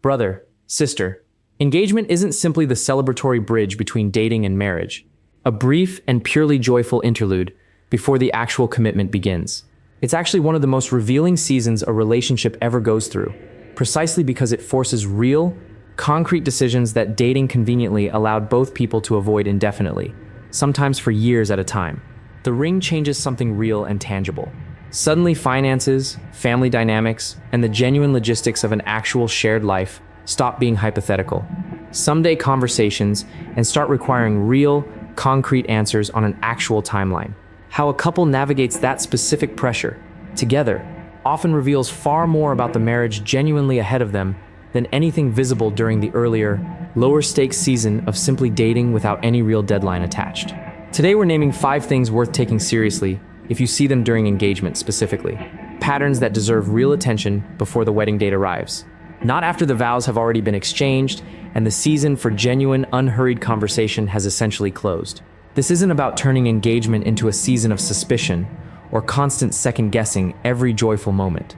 Brother, sister, engagement isn't simply the celebratory bridge between dating and marriage, a brief and purely joyful interlude before the actual commitment begins. It's actually one of the most revealing seasons a relationship ever goes through, precisely because it forces real, concrete decisions that dating conveniently allowed both people to avoid indefinitely, sometimes for years at a time. The ring changes something real and tangible. Suddenly, finances, family dynamics, and the genuine logistics of an actual shared life stop being hypothetical. Someday conversations and start requiring real, concrete answers on an actual timeline. How a couple navigates that specific pressure together often reveals far more about the marriage genuinely ahead of them than anything visible during the earlier, lower-stakes season of simply dating without any real deadline attached. Today we're naming 5 things worth taking seriously if you see them during engagement specifically. Patterns that deserve real attention before the wedding date arrives. Not after the vows have already been exchanged and the season for genuine, unhurried conversation has essentially closed. This isn't about turning engagement into a season of suspicion or constant second-guessing every joyful moment.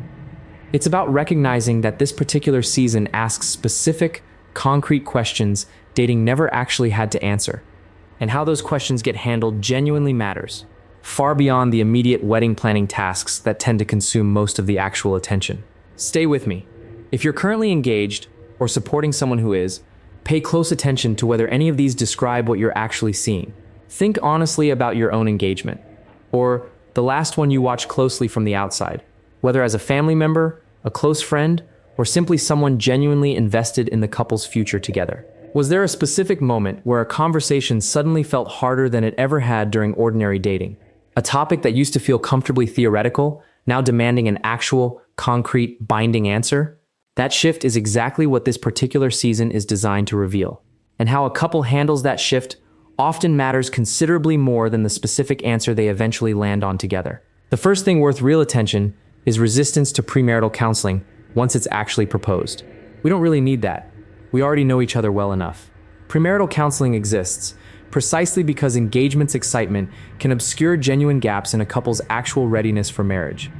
It's about recognizing that this particular season asks specific, concrete questions dating never actually had to answer, and how those questions get handled genuinely matters, far beyond the immediate wedding planning tasks that tend to consume most of the actual attention. Stay with me. If you're currently engaged or supporting someone who is, pay close attention to whether any of these describe what you're actually seeing. Think honestly about your own engagement, or the last one you watched closely from the outside, whether as a family member, a close friend, or simply someone genuinely invested in the couple's future together. Was there a specific moment where a conversation suddenly felt harder than it ever had during ordinary dating? A topic that used to feel comfortably theoretical, now demanding an actual, concrete, binding answer? That shift is exactly what this particular season is designed to reveal. And how a couple handles that shift often matters considerably more than the specific answer they eventually land on together. The first thing worth real attention is resistance to premarital counseling once it's actually proposed. We don't really need that. We already know each other well enough. Premarital counseling exists precisely because engagement's excitement can obscure genuine gaps in a couple's actual readiness for marriage.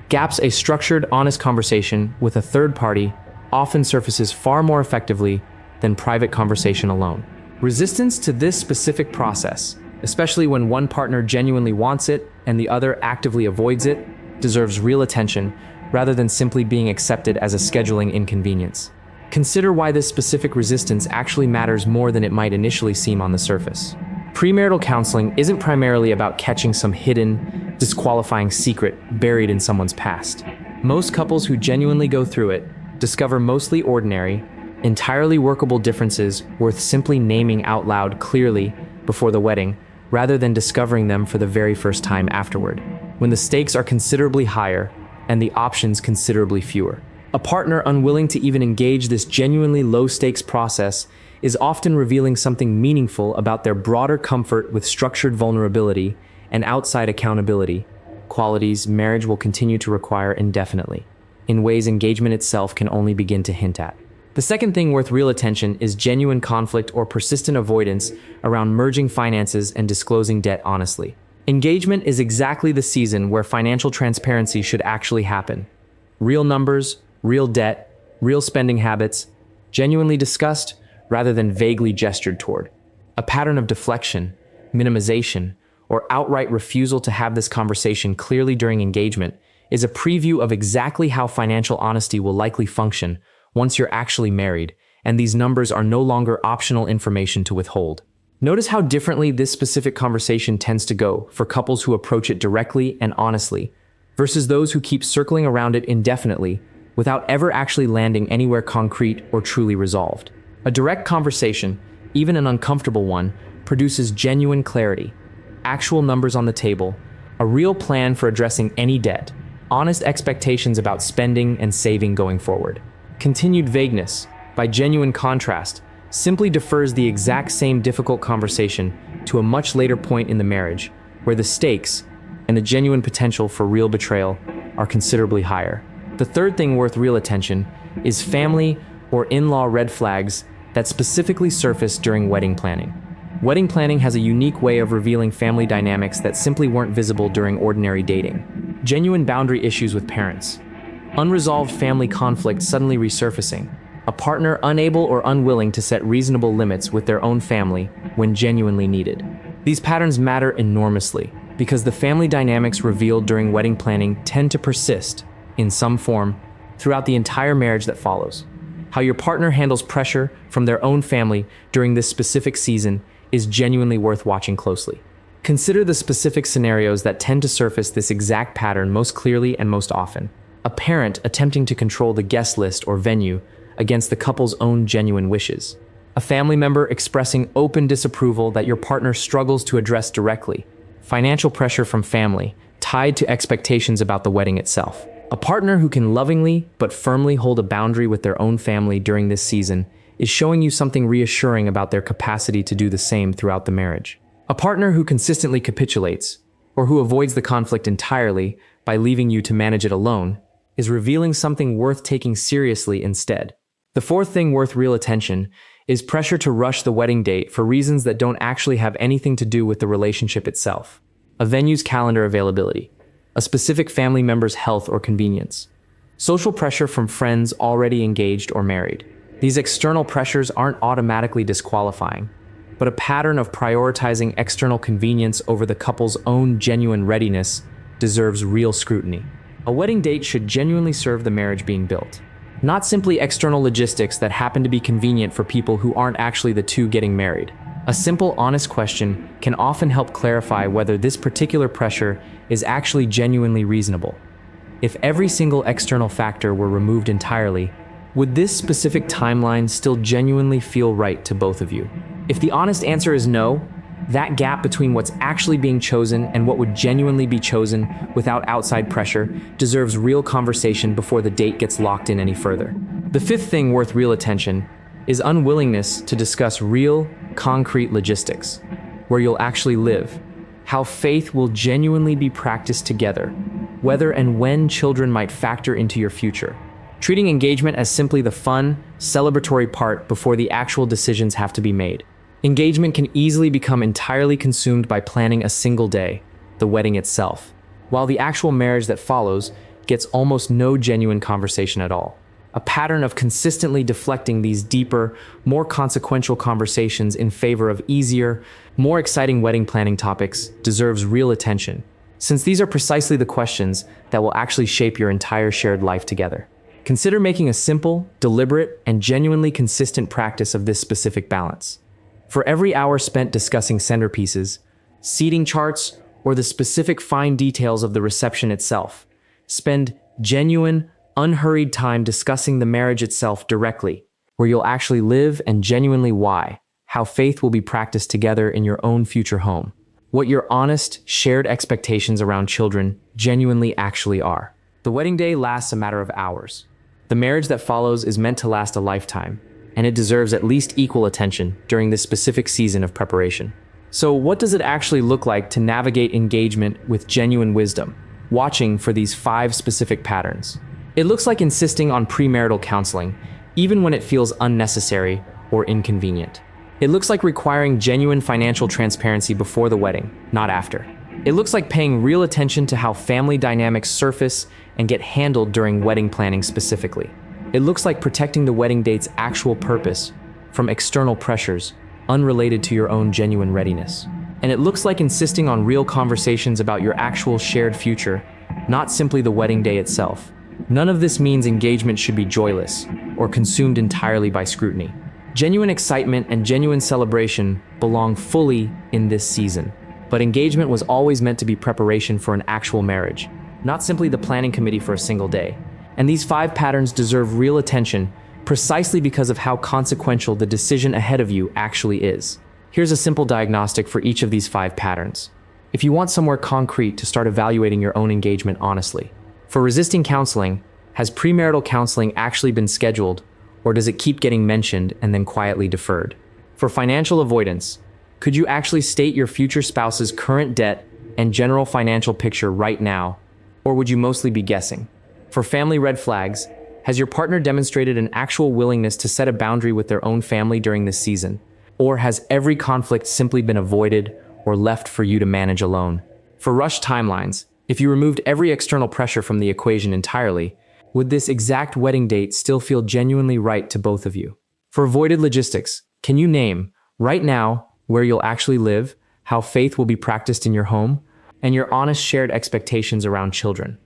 Gaps a structured, honest conversation with a third party often surfaces far more effectively than private conversation alone. Resistance to this specific process, especially when one partner genuinely wants it and the other actively avoids it, deserves real attention rather than simply being accepted as a scheduling inconvenience. Consider why this specific resistance actually matters more than it might initially seem on the surface. Premarital counseling isn't primarily about catching some hidden, disqualifying secret buried in someone's past. Most couples who genuinely go through it discover mostly ordinary, entirely workable differences worth simply naming out loud clearly before the wedding, rather than discovering them for the very first time afterward, when the stakes are considerably higher and the options considerably fewer. A partner unwilling to even engage this genuinely low-stakes process is often revealing something meaningful about their broader comfort with structured vulnerability and outside accountability, qualities marriage will continue to require indefinitely, in ways engagement itself can only begin to hint at. The second thing worth real attention is genuine conflict or persistent avoidance around merging finances and disclosing debt honestly. Engagement is exactly the season where financial transparency should actually happen. Real numbers, real debt, real spending habits, genuinely discussed rather than vaguely gestured toward. A pattern of deflection, minimization, or outright refusal to have this conversation clearly during engagement is a preview of exactly how financial honesty will likely function once you're actually married, and these numbers are no longer optional information to withhold. Notice how differently this specific conversation tends to go for couples who approach it directly and honestly, versus those who keep circling around it indefinitely without ever actually landing anywhere concrete or truly resolved. A direct conversation, even an uncomfortable one, produces genuine clarity, actual numbers on the table, a real plan for addressing any debt, honest expectations about spending and saving going forward. Continued vagueness, by genuine contrast, simply defers the exact same difficult conversation to a much later point in the marriage, where the stakes and the genuine potential for real betrayal are considerably higher. The third thing worth real attention is family or in-law red flags that specifically surface during wedding planning. Wedding planning has a unique way of revealing family dynamics that simply weren't visible during ordinary dating. Genuine boundary issues with parents, unresolved family conflict suddenly resurfacing, A partner unable or unwilling to set reasonable limits with their own family when genuinely needed. These patterns matter enormously because the family dynamics revealed during wedding planning tend to persist, in some form, throughout the entire marriage that follows. How your partner handles pressure from their own family during this specific season is genuinely worth watching closely. Consider the specific scenarios that tend to surface this exact pattern most clearly and most often. A parent attempting to control the guest list or venue against the couple's own genuine wishes. A family member expressing open disapproval that your partner struggles to address directly. Financial pressure from family, tied to expectations about the wedding itself. A partner who can lovingly but firmly hold a boundary with their own family during this season is showing you something reassuring about their capacity to do the same throughout the marriage. A partner who consistently capitulates, or who avoids the conflict entirely by leaving you to manage it alone, is revealing something worth taking seriously instead. The fourth thing worth real attention is pressure to rush the wedding date for reasons that don't actually have anything to do with the relationship itself. A venue's calendar availability, a specific family member's health or convenience, social pressure from friends already engaged or married. These external pressures aren't automatically disqualifying, but a pattern of prioritizing external convenience over the couple's own genuine readiness deserves real scrutiny. A wedding date should genuinely serve the marriage being built, not simply external logistics that happen to be convenient for people who aren't actually the two getting married. A simple, honest question can often help clarify whether this particular pressure is actually genuinely reasonable. If every single external factor were removed entirely, would this specific timeline still genuinely feel right to both of you? If the honest answer is no, that gap between what's actually being chosen and what would genuinely be chosen without outside pressure deserves real conversation before the date gets locked in any further. The fifth thing worth real attention is unwillingness to discuss real, concrete logistics, where you'll actually live, how faith will genuinely be practiced together, whether and when children might factor into your future. Treating engagement as simply the fun, celebratory part before the actual decisions have to be made. Engagement can easily become entirely consumed by planning a single day, the wedding itself, while the actual marriage that follows gets almost no genuine conversation at all. A pattern of consistently deflecting these deeper, more consequential conversations in favor of easier, more exciting wedding planning topics deserves real attention, since these are precisely the questions that will actually shape your entire shared life together. Consider making a simple, deliberate, and genuinely consistent practice of this specific balance. For every hour spent discussing centerpieces, seating charts, or the specific fine details of the reception itself, spend genuine, unhurried time discussing the marriage itself directly, where you'll actually live and genuinely why, how faith will be practiced together in your own future home, what your honest, shared expectations around children genuinely actually are. The wedding day lasts a matter of hours. The marriage that follows is meant to last a lifetime, and it deserves at least equal attention during this specific season of preparation. So what does it actually look like to navigate engagement with genuine wisdom, watching for these 5 specific patterns? It looks like insisting on premarital counseling, even when it feels unnecessary or inconvenient. It looks like requiring genuine financial transparency before the wedding, not after. It looks like paying real attention to how family dynamics surface and get handled during wedding planning specifically. It looks like protecting the wedding date's actual purpose from external pressures unrelated to your own genuine readiness. And it looks like insisting on real conversations about your actual shared future, not simply the wedding day itself. None of this means engagement should be joyless or consumed entirely by scrutiny. Genuine excitement and genuine celebration belong fully in this season. But engagement was always meant to be preparation for an actual marriage, not simply the planning committee for a single day. And these 5 patterns deserve real attention precisely because of how consequential the decision ahead of you actually is. Here's a simple diagnostic for each of these 5 patterns. If you want somewhere concrete to start evaluating your own engagement honestly. For resisting counseling, has premarital counseling actually been scheduled, or does it keep getting mentioned and then quietly deferred? For financial avoidance, could you actually state your future spouse's current debt and general financial picture right now, or would you mostly be guessing? For family red flags, has your partner demonstrated an actual willingness to set a boundary with their own family during this season? Or has every conflict simply been avoided or left for you to manage alone? For rushed timelines, if you removed every external pressure from the equation entirely, Would this exact wedding date still feel genuinely right to both of you? For avoided logistics, can you name, right now, where you'll actually live, how faith will be practiced in your home, and your honest shared expectations around children?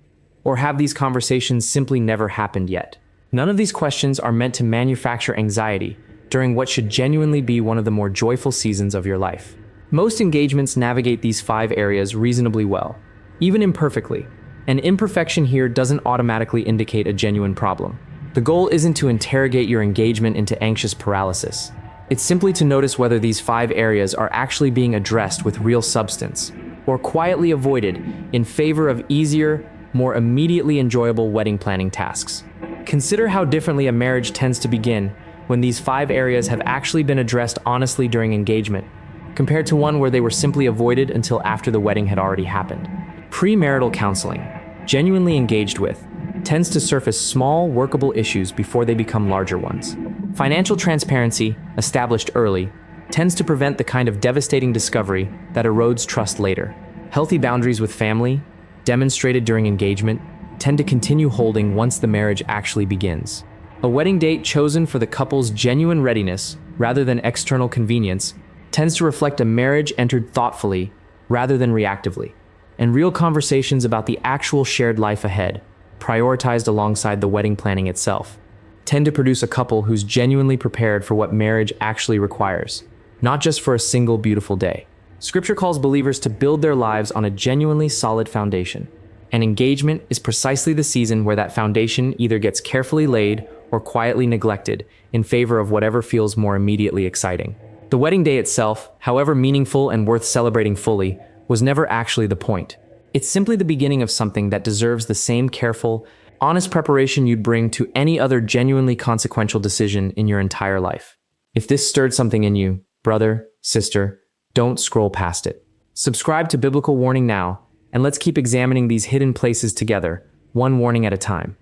Or have these conversations simply never happened yet? None of these questions are meant to manufacture anxiety during what should genuinely be one of the more joyful seasons of your life. Most engagements navigate these 5 areas reasonably well, even imperfectly. An imperfection here doesn't automatically indicate a genuine problem. The goal isn't to interrogate your engagement into anxious paralysis. It's simply to notice whether these 5 areas are actually being addressed with real substance, or quietly avoided in favor of easier, more immediately enjoyable wedding planning tasks. Consider how differently a marriage tends to begin when these 5 areas have actually been addressed honestly during engagement, compared to one where they were simply avoided until after the wedding had already happened. Premarital counseling, genuinely engaged with, tends to surface small, workable issues before they become larger ones. Financial transparency, established early, tends to prevent the kind of devastating discovery that erodes trust later. Healthy boundaries with family, demonstrated during engagement, tend to continue holding once the marriage actually begins. A wedding date chosen for the couple's genuine readiness, rather than external convenience, tends to reflect a marriage entered thoughtfully, rather than reactively. And real conversations about the actual shared life ahead, prioritized alongside the wedding planning itself, tend to produce a couple who's genuinely prepared for what marriage actually requires, not just for a single beautiful day. Scripture calls believers to build their lives on a genuinely solid foundation, and engagement is precisely the season where that foundation either gets carefully laid or quietly neglected in favor of whatever feels more immediately exciting. The wedding day itself, however meaningful and worth celebrating fully, was never actually the point. It's simply the beginning of something that deserves the same careful, honest preparation you'd bring to any other genuinely consequential decision in your entire life. If this stirred something in you, brother, sister, don't scroll past it. Subscribe to Biblical Warning now, and let's keep examining these hidden places together, one warning at a time.